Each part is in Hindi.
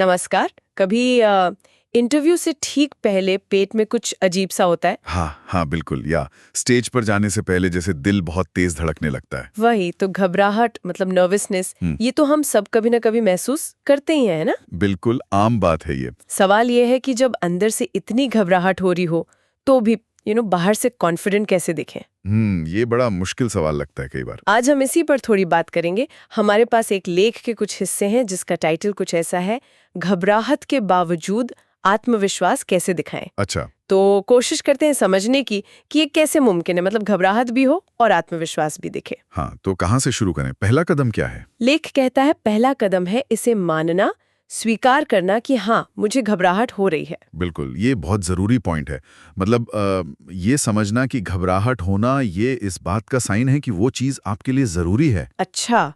नमस्कार। कभी इंटरव्यू से ठीक पहले पेट में कुछ अजीब सा होता है? हाँ हाँ बिल्कुल। या स्टेज पर जाने से पहले जैसे दिल बहुत तेज धड़कने लगता है। वही तो घबराहट मतलब नर्वसनेस, ये तो हम सब कभी ना कभी महसूस करते ही हैं, है ना? बिल्कुल आम बात है ये। सवाल ये है कि जब अंदर से इतनी घबराहट हो रही हो तो भी बाहर से कॉन्फिडेंट कैसे दिखें? ये बड़ा मुश्किल सवाल लगता है कई बार। आज हम इसी पर थोड़ी बात करेंगे। हमारे पास एक लेख के कुछ हिस्से हैं जिसका टाइटल कुछ ऐसा है, घबराहट के बावजूद आत्मविश्वास कैसे दिखाएं। अच्छा। तो कोशिश करते हैं समझने की कि ये कैसे मुमकिन है, मतलब घबराहट भी हो और आत्मविश्वास भी दिखे। हाँ, तो कहाँ से शुरू करें? पहला कदम क्या है? लेख कहता है पहला कदम है इसे मानना, स्वीकार करना कि हाँ मुझे घबराहट हो रही है। बिल्कुल, ये बहुत जरूरी पॉइंट है। मतलब ये समझना कि घबराहट होना ये इस बात का साइन है कि वो चीज आपके लिए जरूरी है। अच्छा,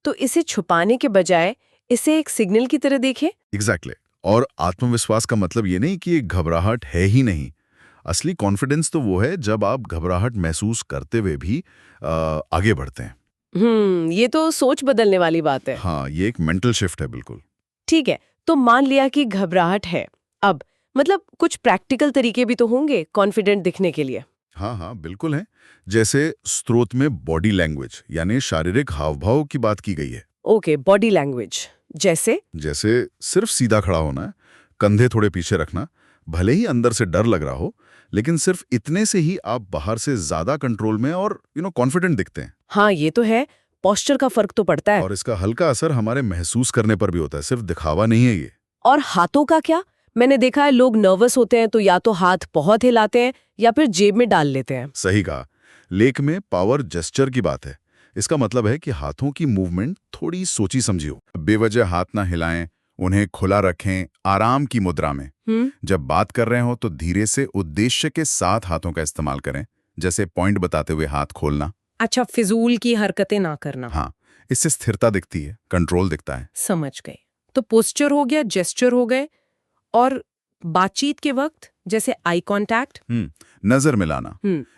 तो इसे छुपाने के बजाय इसे एक सिग्नल की तरह देखें। एग्जैक्टली। और आत्मविश्वास का मतलब ये नहीं कि ये घबराहट है ही नहीं। असली कॉन्फिडेंस तो वो है जब आप घबराहट महसूस करते हुए भी आगे बढ़ते हैं। ये तो सोच बदलने वाली बात है। हाँ, ये एक मेंटल शिफ्ट है बिल्कुल। ठीक है, तो मान लिया कि घबराहट है। अब मतलब कुछ प्रैक्टिकल तरीके भी तो होंगे कॉन्फिडेंट दिखने के लिए। हाँ हाँ बिल्कुल है। जैसे स्रोत में बॉडी लैंग्वेज यानी शारीरिक हाव-भाव की बात की गई है। ओके, बॉडी लैंग्वेज जैसे? जैसे सिर्फ सीधा खड़ा होना है, कंधे थोड़े पीछे रखना, भले ही अंदर से डर लग रहा हो, लेकिन सिर्फ इतने से ही आप बाहर से ज्यादा कंट्रोल में और कॉन्फिडेंट दिखते हैं। हाँ ये तो है, पोस्चर का फर्क तो पड़ता है। और इसका हल्का असर हमारे महसूस करने पर भी होता है, सिर्फ दिखावा नहीं है ये। और हाथों का क्या? मैंने देखा है लोग नर्वस होते हैं तो या तो हाथ बहुत हिलाते हैं या फिर जेब में डाल लेते हैं। सही कहा। लेख में पावर जेस्चर की बात है। इसका मतलब है कि हाथों की मूवमेंट थोड़ी सोची समझी हो। बेवजह हाथ ना हिलाएं, उन्हें खुला रखें, आराम की मुद्रा में। जब बात कर रहे हो तो धीरे से उद्देश्य के साथ हाथों का इस्तेमाल करें, जैसे पॉइंट बताते हुए हाथ खोलना। अच्छा, फिजूल की हरकतें ना करना। हाँ, इससे स्थिरता दिखती है, कंट्रोल दिखता है। समझ गए। तो पोस्चर हो गया, जेस्चर हो गए, और बातचीत के वक्त जैसे आई कांटेक्ट। नजर मिलाना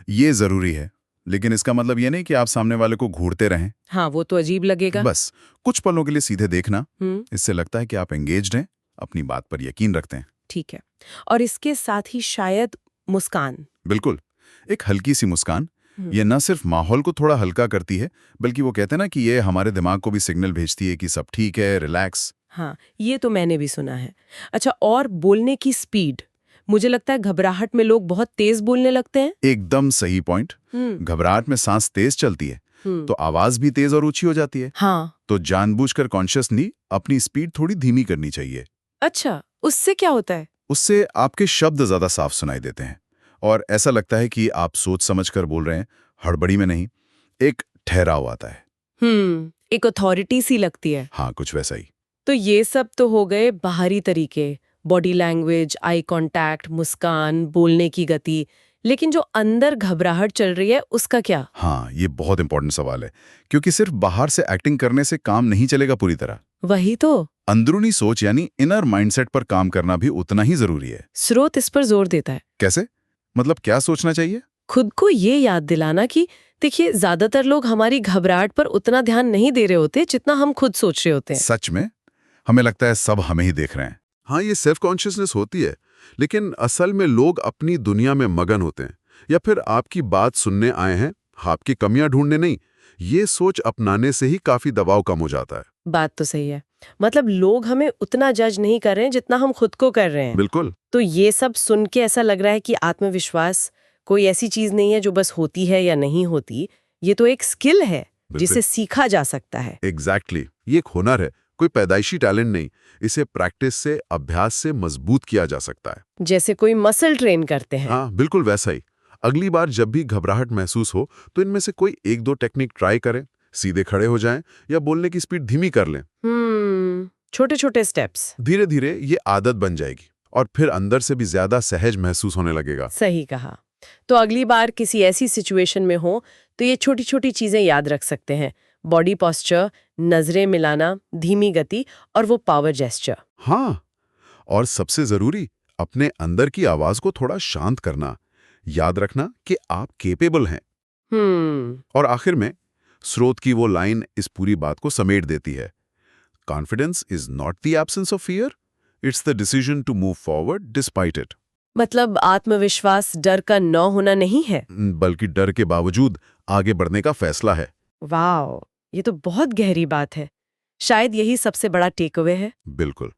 ये जरूरी है, लेकिन इसका मतलब ये नहीं कि आप सामने वाले को घूरते रहें। हाँ वो तो अजीब लगेगा। बस कुछ पलों के लिए सीधे देखना। इससे लगता है कि आप एंगेज्ड हैं, अपनी बात पर यकीन रखते हैं। ठीक है, और इसके साथ ही शायद मुस्कान। बिल्कुल, एक हल्की सी मुस्कान ये न सिर्फ माहौल को थोड़ा हल्का करती है, बल्कि वो कहते हैं ना कि ये हमारे दिमाग को भी सिग्नल भेजती है कि सब ठीक है, रिलैक्स। हाँ ये तो मैंने भी सुना है। अच्छा, और बोलने की स्पीड, मुझे लगता है घबराहट में लोग बहुत तेज बोलने लगते हैं। एकदम सही पॉइंट। घबराहट में सांस तेज चलती है तो आवाज भी तेज और ऊंची हो जाती है। हाँ। तो जानबूझकर कॉन्शियसली अपनी स्पीड थोड़ी धीमी करनी चाहिए। अच्छा, उससे क्या होता है? उससे आपके शब्द ज्यादा साफ सुनाई देते हैं और ऐसा लगता है कि आप सोच समझकर बोल रहे हैं, हड़बड़ी में नहीं। एक ठहराव आता है। एक अथॉरिटी सी लगती है। हाँ, कुछ वैसा ही। तो ये सब तो हो गए बाहरी तरीके, बॉडी लैंग्वेज, आई कांटेक्ट, मुस्कान, बोलने की गति। लेकिन जो अंदर घबराहट चल रही है उसका क्या? हाँ, ये बहुत इंपॉर्टेंट सवाल है, क्योंकि सिर्फ बाहर से एक्टिंग करने से काम नहीं चलेगा पूरी तरह। वही तो। अंदरूनी सोच यानी इनर माइंडसेट पर काम करना भी उतना ही जरूरी है। स्रोत इस पर जोर देता है। कैसे? मतलब क्या सोचना चाहिए? खुद को ये याद दिलाना कि देखिए, ज्यादातर लोग हमारी घबराहट पर उतना ध्यान नहीं दे रहे होते जितना हम खुद सोच रहे होते हैं। सच में हमें लगता है सब हमें ही देख रहे हैं। हाँ, ये सेल्फ कॉन्शियसनेस होती है, लेकिन असल में लोग अपनी दुनिया में मगन होते हैं या फिर आपकी बात सुनने आए हैं, आपकी कमियां ढूंढने नहीं। ये सोच अपनाने से ही काफी दबाव कम हो जाता है। बात तो सही है, मतलब लोग हमें उतना जज नहीं कर रहे हैं जितना हम खुद को कर रहे हैं। बिल्कुल। तो ये सब सुन के ऐसा लग रहा है कि आत्मविश्वास कोई ऐसी चीज नहीं है जो बस होती है या नहीं होती। ये तो एक स्किल है जिसे सीखा जा सकता है। एग्जैक्टली, ये एक हुनर है, कोई पैदाइशी टैलेंट नहीं। इसे प्रैक्टिस से, अभ्यास से मजबूत किया जा सकता है। जैसे कोई मसल ट्रेन करते हैं। हाँ, बिल्कुल वैसा ही। अगली बार जब भी घबराहट महसूस हो तो इनमें से कोई एक दो टेक्निक ट्राई करें। सीधे खड़े हो जाएं या बोलने की स्पीड धीमी कर लें। छोटे छोटे स्टेप्स। धीरे धीरे ये आदत बन जाएगी और फिर अंदर से भी ज्यादा सहज महसूस होने लगेगा। सही कहा। तो अगली बार किसी ऐसी सिचुएशन में हो तो ये छोटी छोटी चीजें याद रख सकते हैं। बॉडी पोस्चर, नजरें मिलाना, धीमी गति और वो पावर जेस्चर। हाँ, और सबसे जरूरी, अपने अंदर की आवाज को थोड़ा शांत करना। याद रखना कि आप केपेबल हैं। और आखिर में स्रोत की वो लाइन इस पूरी बात को समेट देती है। Confidence is not the absence of fear, it's the decision to move forward despite it. मतलब आत्मविश्वास डर का न होना नहीं है। बल्कि डर के बावजूद आगे बढ़ने का फैसला है। वाह, ये तो बहुत गहरी बात है। शायद यही सबसे बड़ा टेक अवे है। बिल्कुल।